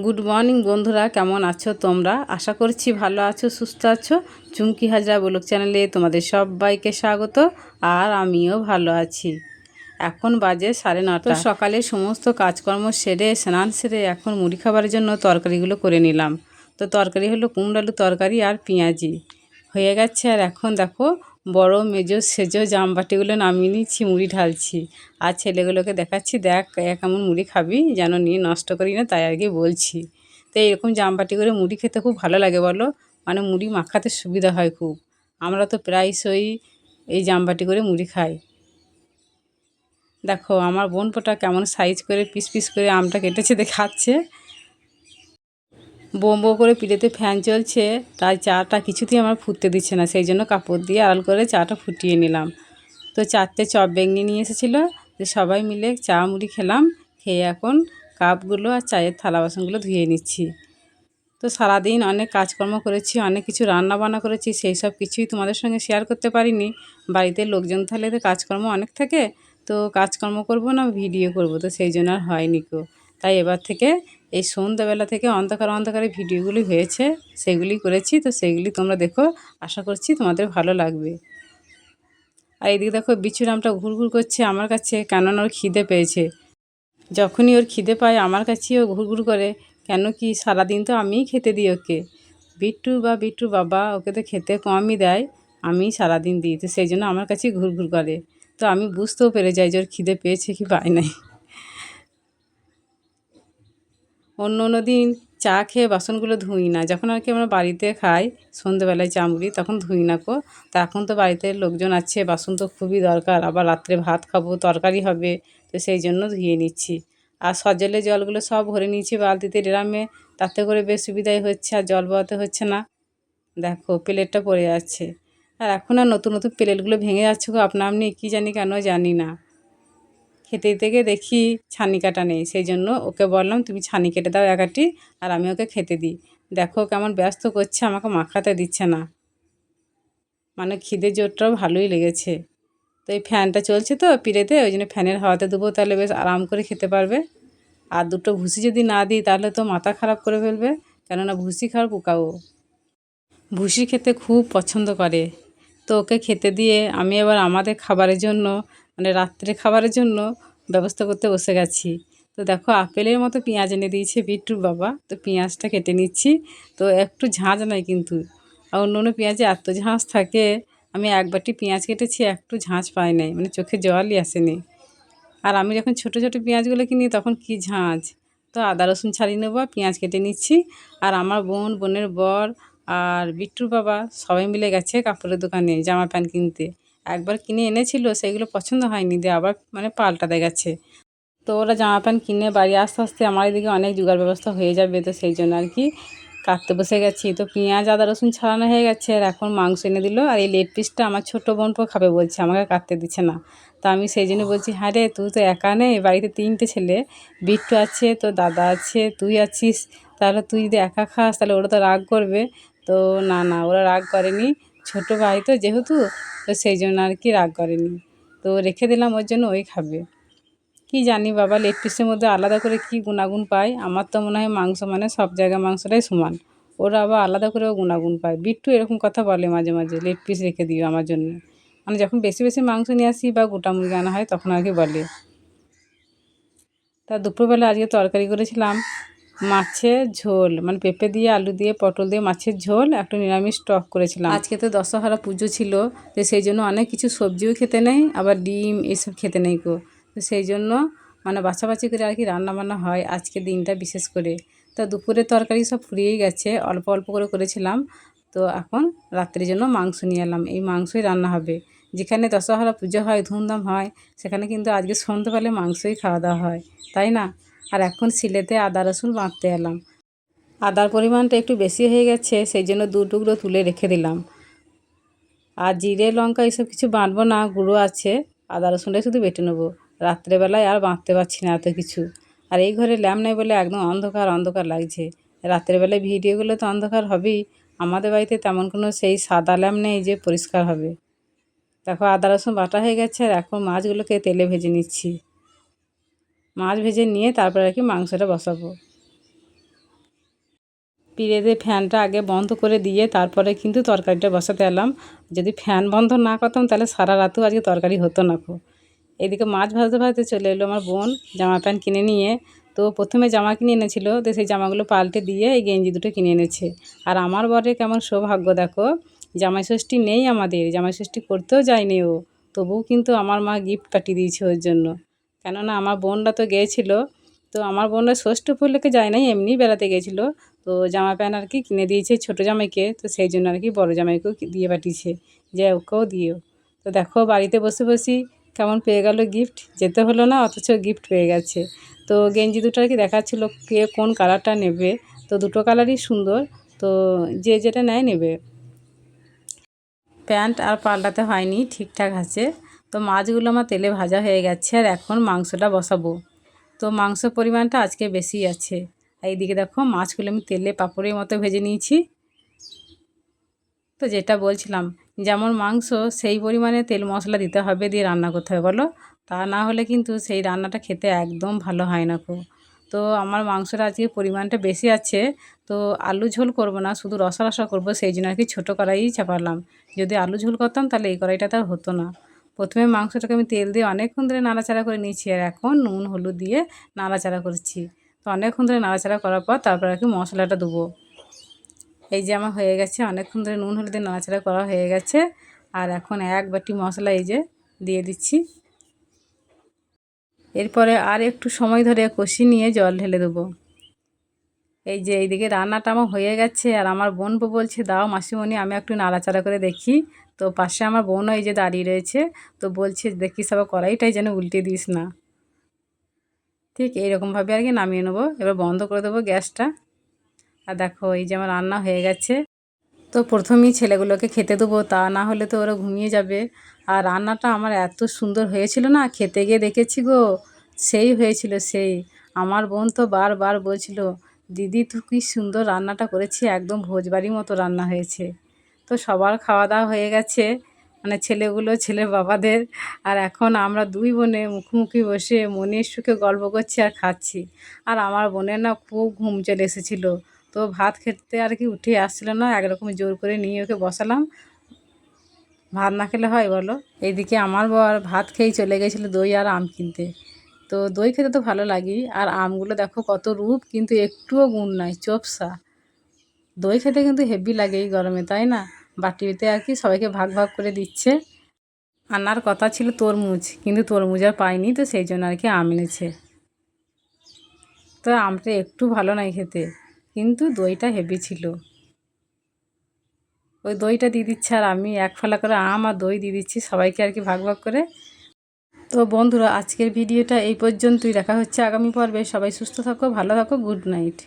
Good morning বন্ধুরা, কেমন আছো তোমরা? আশা করছি ভালো আছো, সুস্থ আছো। চুমকি হাজরা ব্লগ চ্যানেলে তোমাদের সবাইকে স্বাগত। আর আমিও ভালো আছি। এখন বাজে 9:30। সকালে সমস্ত কাজকর্ম সেরে স্নান সেরে এখন মুড়ি খাবারের জন্য তরকারিগুলো করে নিলাম। তো তরকারি হলো কুমড়ো আলু তরকারি আর পেঁয়াজি হয়ে গেছে। আর এখন দেখো বড় মেজো সেজো জামবাটিগুলো নামিয়ে নিচ্ছি, মুড়ি ঢালছি। আর ছেলেগুলোকে দেখাচ্ছি, দেখ কেমন মুড়ি খাবি, যেন নিয়ে নষ্ট করি না, তাই আর কি বলছি। তো এরকম জামবাটি করে মুড়ি খেতে খুব ভালো লাগে বলো, মানে মুড়ি মাখাতে সুবিধা হয় খুব। আমরা তো প্রায়শই এই জামবাটি করে মুড়ি খাই। দেখো আমার বোন পোটা কেমন সাইজ করে পিস পিস করে আমটা কেটেছে দেখাচ্ছে। বোম বো করে পিঠেতে ফ্যান চলছে, তাই চাটা কিছুতেই আমার ফুটতে দিচ্ছে না, সেই জন্য কাপড় দিয়ে আড়াল করে চাটা ফুটিয়ে নিলাম। তো 4টে চপ বেগনি নিয়ে এসেছিলো, যে সবাই মিলে চা মুড়ি খেলাম। খেয়ে এখন কাপগুলো আর চায়ের থালা বাসনগুলো ধুয়ে নিচ্ছি। তো সারাদিন অনেক কাজকর্ম করেছি, অনেক কিছু রান্না বান্না করেছি, সেই সব কিছুই তোমাদের সঙ্গে শেয়ার করতে পারিনি। বাড়িতে লোকজন থাকলে তো কাজকর্ম অনেক থাকে, তো কাজকর্ম করব না ভিডিও করব, তো সেই জন্য আর হয়নি কো। তাই এবার থেকে এই সন্ধ্যাবেলা থেকে অন্ধকারে ভিডিওগুলি হয়েছে, সেগুলি করেছি। তো সেইগুলি তোমরা দেখো, আশা করছি তোমাদের ভালো লাগবে। আর এইদিকে দেখো বিছুরামটা ঘুরঘুর করছে আমার কাছে, কেননা ওর খিদে পেয়েছে। যখনই ওর খিদে পায় আমার কাছেও ঘুরঘুর করে, কেন কি সারাদিন তো আমিই খেতে দিই ওকে। বিট্টুর বাবা ওকে তো খেতে কমই দেয়, আমি সারাদিন দিই, তো সেই জন্য আমার কাছেই ঘুরঘুর করে। তো আমি বুঝতেও পেরে যাই যে ওর খিদে পেয়েছে কি পায় নাই। অন্য দিন চা খেয়ে বাসনগুলো ধুই না, যখন আর কি আমরা বাড়িতে খাই সন্ধ্যেবেলায় চা মুড়ি, তখন ধুই না কো। তা এখন তো বাড়িতে লোকজন আছে, বাসন তো খুবই দরকার, আবার রাত্রে ভাত খাবো, তরকারি হবে, তো সেই জন্য ধুয়ে নিচ্ছি। আর সজলের জলগুলো সব ভরে নিয়েছি বালতিতে, ড্রামে, তাতে করে বেশ সুবিধাই হচ্ছে, আর জল বওয়াতে হচ্ছে না। দেখো প্লেটটা পড়ে যাচ্ছে। আর এখন আর নতুন প্লেটগুলো ভেঙে যাচ্ছে গো আপনা আপনি, কী জানি কেন জানি না। খেতে থেকে দেখি ছানি কাটা নেই, সেই জন্য ওকে বললাম তুমি ছানি কেটে দাও একাটি, আর আমি ওকে খেতে দিই। দেখো কেমন ব্যস্ত করছে, আমাকে মাখাতে দিচ্ছে না, মানে খিদে জোরটাও ভালোই লেগেছে। তো এই ফ্যানটা চলছে তো পিড়েতে, ওই জন্য ফ্যানের হাওয়াতে দেবো, তাহলে বেশ আরাম করে খেতে পারবে। আর দুটো ভুসি যদি না দিই তাহলে তো মাথা খারাপ করে ফেলবে, কেননা ভুসি খাওয়ার পোকাও। ভুসি খেতে খুব পছন্দ করে। তো ওকে খেতে দিয়ে আমি এবার আমাদের খাবারের জন্য, মানে রাত্রে খাবারের জন্য ব্যবস্থা করতে বসে গেছি। তো দেখো আপেলের মতো পেঁয়াজ এনে দিয়েছে বিট্টুর বাবা, তো পেঁয়াজটা কেটে নিচ্ছি। তো একটু ঝাঁঝ নয় কিন্তু, আর অন্য পেঁয়াজে এত ঝাঁঝ থাকে। আমি এক বাটি পেঁয়াজ কেটেছি, একটু ঝাঁঝ পাই নাই, মানে চোখে জলই আসেনি। আর আমি যখন ছোটো ছোটো পেঁয়াজগুলো কিনি তখন কি ঝাঁঝ। তো আদা রসুন ছাড়িয়ে নেবো, পেঁয়াজ কেটে নিচ্ছি। আর আমার বোনের বর আর বিট্টুর বাবা সবাই মিলে গেছে কাপড়ের দোকানে জামা প্যান্ট কিনতে। একবার কিনে এনেছিল, সেগুলো পছন্দ হয়নি, দিয়ে আবার মানে পাল্টাতে গেছে। তো ওরা জামা প্যান্ট কিনে বাড়ি আসতে আসতে আমার এদিকে অনেক জোগাড় ব্যবস্থা হয়ে যাবে, তো সেই জন্য আর কি কাটতে বসে গেছি। তো পেঁয়াজ আদা রসুন ছাড়ানো হয়ে গেছে, আর এখন মাংস এনে দিল। আর এই লেগ পিসটা আমার ছোটো বোন খাবে বলছে, আমাকে কাটতে দিচ্ছে না। তা আমি সেই জন্য বলছি, হ্যাঁ রে তুই তো একা নেই, বাড়িতে 3টে ছেলে, বিট্টু আছে, তো দাদা আছে, তুই আছিস, তাহলে তুই যদি একা খাস তাহলে ওরা তো রাগ করবে। তো না ওরা রাগ করেনি, ছোটো ভাই তো যেহেতু, তো সেই জন্য আর কি রাগ করেনি। তো রেখে দিলাম ওর জন্য, ওই খাবে। কি জানি বাবা লেগ পিসের মধ্যে আলাদা করে কি গুণাগুণ পায়, আমার তো মনে হয় মাংস মানে সব জায়গায় মাংসটাই সমান, ওরা আবার আলাদা করেও গুণাগুণ পায়। বিট্টু এরকম কথা বলে মাঝে মাঝে, লেগ পিস রেখে দিও আমার জন্য, মানে যখন বেশি বেশি মাংস নিয়ে আসি বা গোটা মুরগি আনা হয় তখন আর কি বলে। তা দুপুরবেলা আজকে তরকারি করেছিলাম মাছের ঝোল, মানে পেঁপে দিয়ে আলু দিয়ে পটল দিয়ে মাছের ঝোল, একটু নিরামিষ টক করেছিলাম। আজকে তো দশহরা পুজো ছিল, তো সেই জন্য অনেক কিছু সবজিও খেতে নেই, আবার ডিম এইসব খেতে নেই গো। তো সেই জন্য মানে বাছাবাছি করে আর কি রান্নাবান্না হয় আজকে দিনটা বিশেষ করে। তো দুপুরের তরকারি সব ফুরিয়েই গেছে, অল্প অল্প করে করেছিলাম। তো এখন রাত্রির জন্য মাংস নিয়ে এলাম, এই মাংসই রান্না হবে। যেখানে দশহরা পুজো হয়, ধুমধাম হয়, সেখানে কিন্তু আজকে সন্ধ্যাবেলায় মাংসই খাওয়া দাওয়া হয়, তাই না? আর এখন সিলেতে আদা রসুন বাঁটতে এলাম। আদার পরিমাণটা একটু বেশি হয়ে গেছে, সেই জন্য 2 টুকরো তুলে রেখে দিলাম। আর জিরে লঙ্কা এসব কিছু বাটবো না, গুঁড়ো আছে, আদা রসুনটাই শুধু বেটে নেবো। রাত্রেবেলায় আর বাঁটতে পারছি না এত কিছু। আর এই ঘরে ল্যাম্প নেই বলে একদম অন্ধকার লাগছে। রাত্রেবেলায় ভিডিওগুলো তো অন্ধকার হবেই, আমাদের বাড়িতে তেমন কোনো সেই সাদা ল্যাম্প নেই যে পরিষ্কার হবে। দেখো আদা রসুন বাটা হয়ে গেছে, আর এখন মাছগুলোকে তেলে ভেজে নিচ্ছি। মাছ ভেজে নিয়ে তারপর আর কি মাংসটা বসাবো। পিঁড়ে ফ্যানটা আগে বন্ধ করে দিয়ে তারপরে কিন্তু তরকারিটা বসাতে এলাম। যদি ফ্যান বন্ধ না করতাম তাহলে সারা রাতেও আজকে তরকারি হতো না কো। এদিকে মাছ ভাজতে ভাজতে চলে এলো আমার বোন জামা প্যান্ট কিনে নিয়ে। তো প্রথমে জামা কিনে এনেছিল, তো সেই জামাগুলো পাল্টে দিয়ে এই গেঞ্জি দুটো কিনে এনেছে। আর আমার বরের কেমন সৌভাগ্য দেখো, জামাই ষষ্ঠী নেই আমাদের, জামাই ষষ্ঠী করতেও যায়নি ও, তবুও কিন্তু আমার মা গিফট পাঠিয়ে দিয়েছে ওর জন্য। কেননা আমার বোনরা তো গিয়েছিল, তো আমার বোনরা ষষ্ঠী উপলক্ষে যায় নাই, এমনি বেড়াতে গিয়েছিলো। তো জামা প্যান্ট আর কি কিনে দিয়েছে ছোটো জামাইকে, তো সেই জন্য আর কি বড়ো জামাইকেও দিয়ে পাঠিয়েছে যে ওকেও দিও। তো দেখো বাড়িতে বসে বসি কেমন পেয়ে গেল গিফট, যেতে হলো না অথচ গিফট পেয়ে গেছে। তো গেঞ্জি দুটো আর কি দেখাচ্ছিলো কে কোন কালারটা নেবে, তো দুটো কালারই সুন্দর, তো যে যেটা নেয় নেবে। প্যান্ট আর পাল্টাতে হয়নি, ঠিকঠাক আছে। তো মাছগুলো আমার তেলে ভাজা হয়ে গেছে আর এখন মাংসটা বসাবো। তো মাংসের পরিমাণটা আজকে বেশি আছে। আর এইদিকে দেখো মাছগুলো আমি তেলে পাঁপড়ের মতো ভেজে নিয়েছি। তো যেটা বলছিলাম, যেমন মাংস সেই পরিমাণে তেল মশলা দিতে হবে, দিয়ে রান্না করতে হবে বলো, তা না হলে কিন্তু সেই রান্নাটা খেতে একদম ভালো হয় না কো। তো আমার মাংসটা আজকে পরিমাণটা বেশি আছে, তো আলু ঝোল করব না, শুধু রসা রসা করবো, সেই জন্য আর কি ছোটো কড়াই চাপালাম। যদি আলু ঝোল করতাম তাহলে এই কড়াইটা তার হতো না। প্রথমে মাংসটাকে আমি তেল দিয়ে অনেকক্ষণ ধরে নাড়াচাড়া করে নিয়েছি, আর এখন নুন হলুদ দিয়ে নাড়াচাড়া করছি। তো অনেকক্ষণ ধরে নাড়াচাড়া করার পর তারপর আর কি মশলাটা দেবো। এই যে আমার হয়ে গেছে, অনেকক্ষণ ধরে নুন হলুদে নাড়াচাড়া করা হয়ে গেছে। আর এখন এক বাটি মশলা এই যে দিয়ে দিচ্ছি। এরপরে আর একটু সময় ধরে কষিয়ে নিয়ে জল ঢেলে দেবো। এই যে এইদিকে রান্নাটা আমার হয়ে গেছে, আর আমার বোন বলছে দাও মাসিমণি আমি একটু নাড়াচাড়া করে দেখি। তো পাশে আমার বোনও এই যে দাঁড়িয়ে রয়েছে, তো বলছে দেখিস আবার কড়াইটাই যেন উল্টে দিস না। ঠিক এইরকমভাবে আর কি নামিয়ে নেবো, এবার বন্ধ করে দেবো গ্যাসটা। আর দেখো এই যে আমার রান্না হয়ে গেছে। তো প্রথমেই ছেলেগুলোকে খেতে দেবো, তা না হলে তো ওরা ঘুমিয়ে যাবে। আর রান্নাটা আমার এত সুন্দর হয়েছিল না, খেতে গিয়ে দেখেছি গো, সেই হয়েছিল সেই। আমার বোন তো বারবার বলছিল দিদি তুই কী সুন্দর রান্নাটা করেছি, একদম ভোজবাড়ির মতো রান্না হয়েছে। তো সবার খাওয়া দাওয়া হয়ে গেছে, মানে ছেলেগুলো ছেলের বাবাদের। আর এখন আমরা দুই বোনে মুখোমুখি বসে মনের সুখে গল্প করছি আর খাচ্ছি। আর আমার বোনের না খুব ঘুম চলে এসেছিলো, তো ভাত খেতে আর কি উঠে আসছিল না, একরকম জোর করে নিয়ে ওকে বসালাম। ভাত না খেলে হয় বলো। এইদিকে আমার বর ভাত খেয়েই চলে গেছিলো দই আর আম কিনতে। তো দই খেতে তো ভালো লাগেই, আর আমগুলো দেখো কত রূপ, কিন্তু একটুও গুণ নাই, চোপসা। দই খেতে কিন্তু হেভি লাগে এই গরমে, তাই না? বাটিতে আর কি সবাইকে ভাগ ভাগ করে দিচ্ছে। আনার কথা ছিল তরমুজ, কিন্তু তরমুজ আর পাইনি, তো সেই জন্য আর কি আম এনেছে। তো আমটা একটু ভালো নাই খেতে, কিন্তু দইটা হেভি ছিল। ওই দইটা দিয়ে দিচ্ছে, আর আমি এক ফালা করে আম আর দই দিয়ে দিচ্ছি সবাইকে আর কি ভাগ ভাগ করে। তো বন্ধুরা আজকের ভিডিওটা এই পর্যন্তই, দেখা হচ্ছে আগামী পর্বে। সবাই সুস্থ থাকো, ভালো থাকো, গুড নাইট।